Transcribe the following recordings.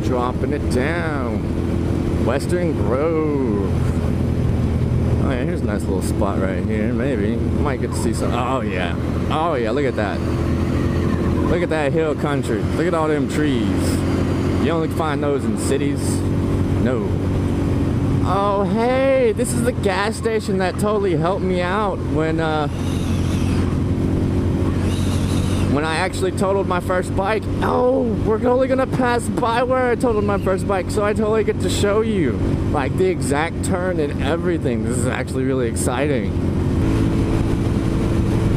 dropping it down. Western Grove. Oh yeah, here's a nice little spot right here. Maybe might get to see some. Oh yeah, oh yeah. Look at that. Look at that hill country. Look at all them trees. You only find those in cities. No. Oh hey, this is the gas station that totally helped me out when I actually totaled my first bike. Oh, we're only gonna pass by where I totaled my first bike, so I totally get to show you like the exact turn and everything. This is actually really exciting.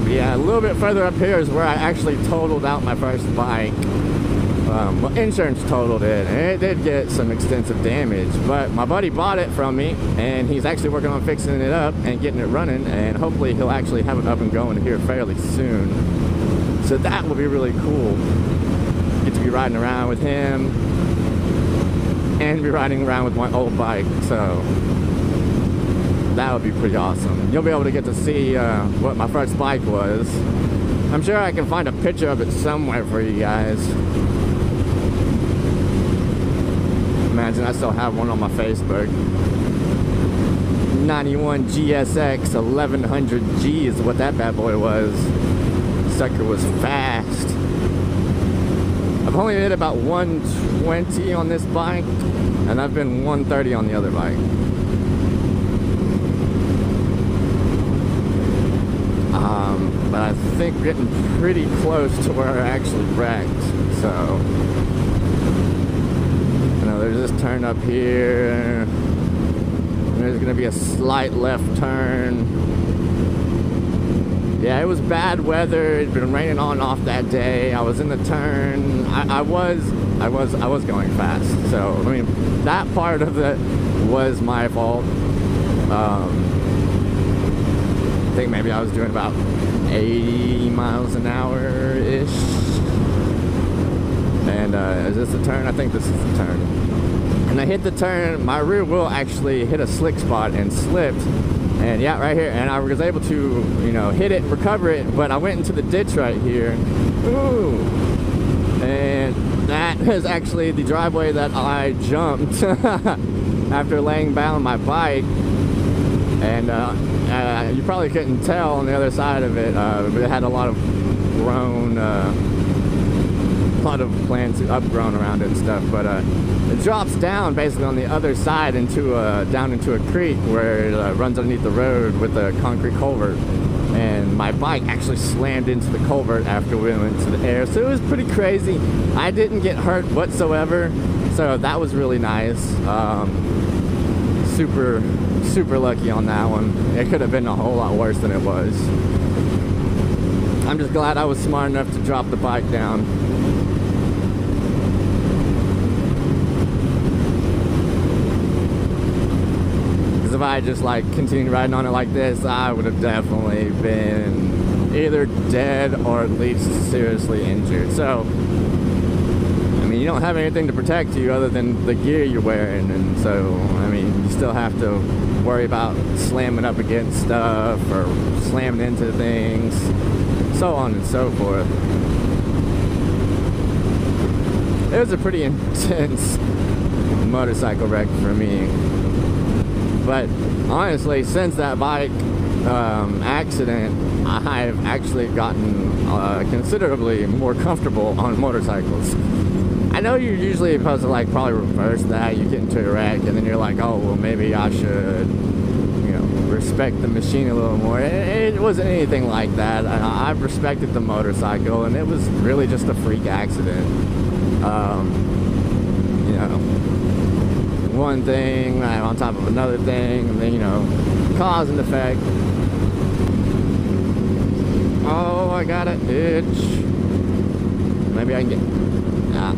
But yeah, a little bit further up here is where I actually totaled out my first bike. Well, insurance totaled it, and it did get some extensive damage, but my buddy bought it from me, and he's actually working on fixing it up and getting it running, and hopefully he'll actually have it up and going here fairly soon. So that will be really cool. Get to be riding around with him and be riding around with my old bike. So that would be pretty awesome. You'll be able to get to see what my first bike was. I'm sure I can find a picture of it somewhere for you guys. Imagine I still have one on my Facebook. 91 GSX 1100G is what that bad boy was. Sucker was fast. I've only hit about 120 on this bike, and I've been 130 on the other bike. But I think we're getting pretty close to where I actually wrecked. So, you know, there's this turn up here. There's gonna be a slight left turn. Yeah, it was bad weather. It'd been raining on and off that day. I was in the turn. I was going fast. So I mean, that part of it was my fault. I think maybe I was doing about 80 miles an hour ish. And is this the turn? I think this is the turn. And I hit the turn. My rear wheel actually hit a slick spot and slipped. And yeah, right here, and I was able to, you know, hit it, recover it, but I went into the ditch right here. Ooh. And that is actually the driveway that I jumped after laying down my bike. And you probably couldn't tell on the other side of it, but it had a lot of grown, a lot of plants upgrown around it and stuff. But it drops down basically on the other side into down into a creek where it runs underneath the road with a concrete culvert. And my bike actually slammed into the culvert after we went into the air. So it was pretty crazy. I didn't get hurt whatsoever, so that was really nice. Super lucky on that one. It could have been a whole lot worse than it was. I'm just glad I was smart enough to drop the bike down. If I just like continued riding on it like this, I would have definitely been either dead or at least seriously injured. So, I mean, you don't have anything to protect you other than the gear you're wearing, and so, I mean, you still have to worry about slamming up against stuff or slamming into things, so on and so forth. It was a pretty intense motorcycle wreck for me. But honestly, since that bike accident, I've actually gotten considerably more comfortable on motorcycles. I know you're usually supposed to like probably reverse that. You get into a wreck and then you're like, oh, well, maybe I should, you know, respect the machine a little more. It wasn't anything like that. I've respected the motorcycle, and it was really just a freak accident. You know, one thing on top of another thing, and then, you know, cause and effect. Oh, I got an itch. Maybe I can get... Ah.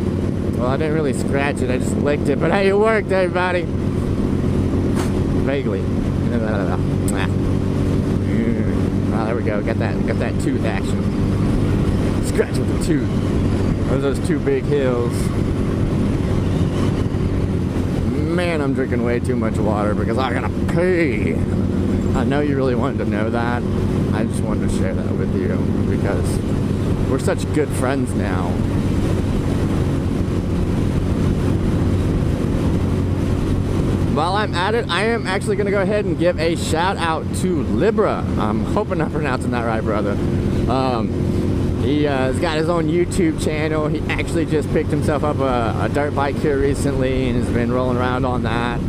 Well, I didn't really scratch it, I just licked it, but hey, it worked, everybody. Vaguely. Oh, there we go. Got that tooth action. Scratch with the tooth. Those two big hills. Man, I'm drinking way too much water because I gotta pee. I know you really wanted to know that. I just wanted to share that with you because we're such good friends now. while I'm at it, I am actually going to go ahead and give a shout out to Libruh. I'm hoping I'm pronouncing that right, brother. He has got his own YouTube channel. He actually just picked himself up a dirt bike here recently and has been rolling around on that.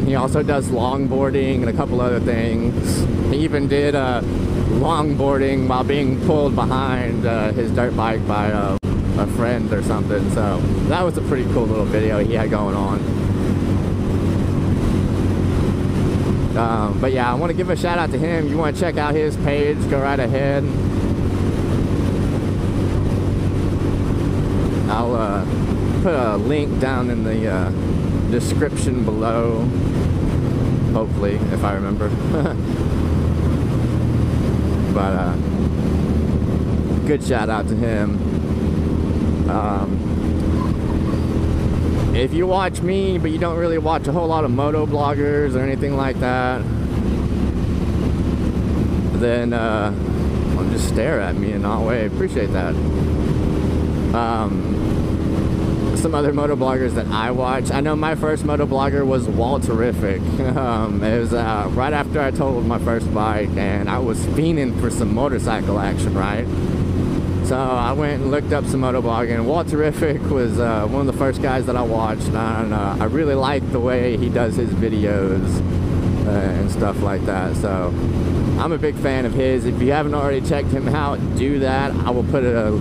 He also does longboarding and a couple other things. He even did longboarding while being pulled behind his dirt bike by a friend or something. So that was a pretty cool little video he had going on. But yeah, I want to give a shout out to him. You want to check out his page, go right ahead. I'll put a link down in the description below, hopefully, if I remember. But good shout out to him. If you watch me, but you don't really watch a whole lot of moto bloggers or anything like that, then well, just stare at me and not wave. Appreciate that. Some other moto bloggers that I watch. I know my first moto blogger was Walterrific. It was right after I totaled my first bike, and I was fiending for some motorcycle action, right? So I went and looked up some moto blogging, and Walterrific was one of the first guys that I watched, and I really liked the way he does his videos and stuff like that. So I'm a big fan of his. If you haven't already checked him out, do that. I will put a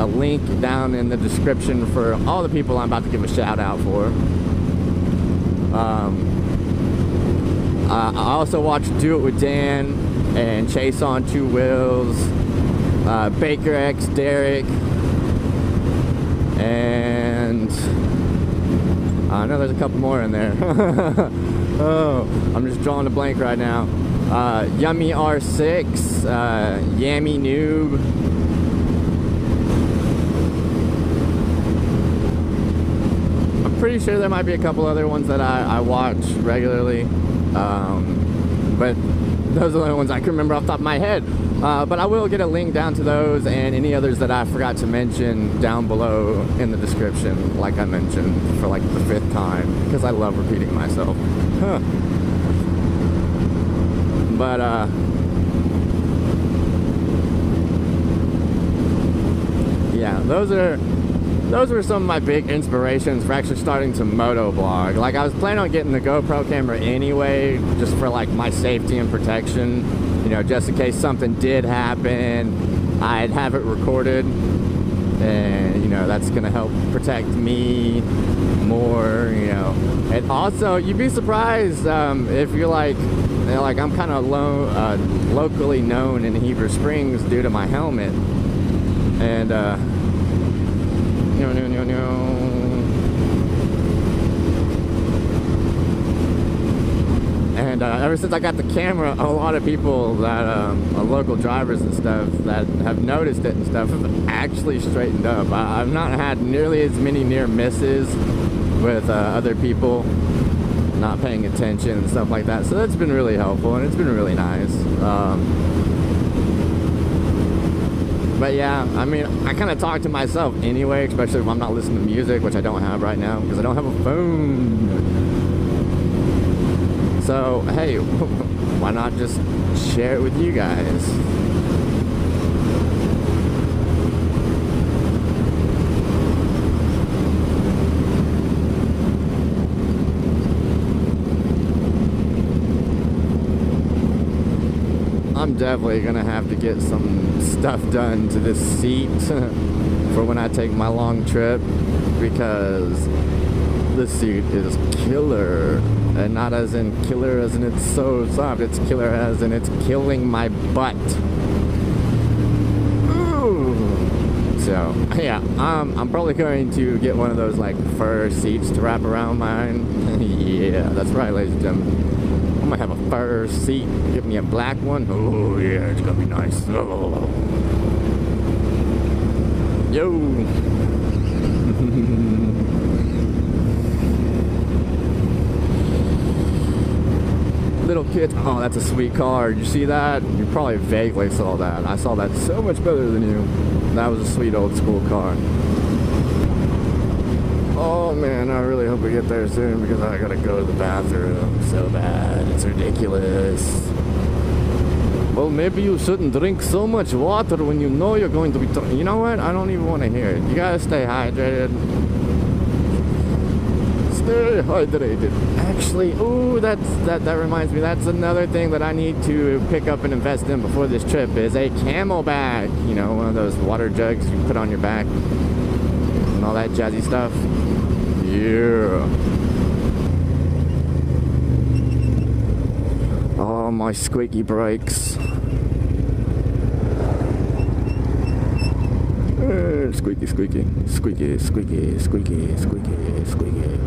link down in the description for all the people I'm about to give a shout out for. I also watched Do It With Dan and Chase on Two Wheels, BakerXDerek, and I know there's a couple more in there. Oh, I'm just drawing a blank right now. Yummi R6, Yammie Noon. Pretty sure there might be a couple other ones that I watch regularly, but those are the only ones I can remember off the top of my head. But I will get a link down to those and any others that I forgot to mention down below in the description, like I mentioned for like the 5th time, because I love repeating myself. Huh. But yeah, those were some of my big inspirations for actually starting to moto blog. Like, I was planning on getting the GoPro camera anyway, just for like my safety and protection, you know, just in case something did happen, I'd have it recorded, and you know, that's gonna help protect me more, you know. And also, you'd be surprised if you're like, you know, like I'm kind of locally known in Heber Springs due to my helmet, and and ever since I got the camera, a lot of people that local drivers and stuff that have noticed it and stuff have actually straightened up. I've not had nearly as many near misses with other people not paying attention and stuff like that, so that's been really helpful and it's been really nice. But yeah, I mean, I kind of talk to myself anyway, especially if I'm not listening to music, which I don't have right now because I don't have a phone. So, hey, why not just share it with you guys? I'm definitely gonna have to get some stuff done to this seat for when I take my long trip, because this seat is killer, and not as in killer as in it's so soft, it's killer as in it's killing my butt. Ooh. So yeah, I'm probably going to get one of those like fur seats to wrap around mine. Yeah, that's right, ladies and gentlemen. I'm gonna have a fur seat. Give me a black one. Oh yeah, it's gonna be nice. Oh. Yo. Little kids. Oh, that's a sweet car. Did you see that? You probably vaguely saw that. I saw that so much better than you. That was a sweet old school car. Oh man, I really hope hope we get there soon because I gotta go to the bathroom so bad. It's ridiculous. Well, maybe you shouldn't drink so much water when you know you're going to be... You know what? I don't even want to hear it. You gotta stay hydrated. Stay hydrated. Actually, ooh, that reminds me. That's another thing that I need to pick up and invest in before this trip is a camel bag. You know, one of those water jugs you put on your back and all that jazzy stuff. Yeah. Oh, my squeaky brakes. Squeaky, squeaky, squeaky, squeaky, squeaky, squeaky, squeaky.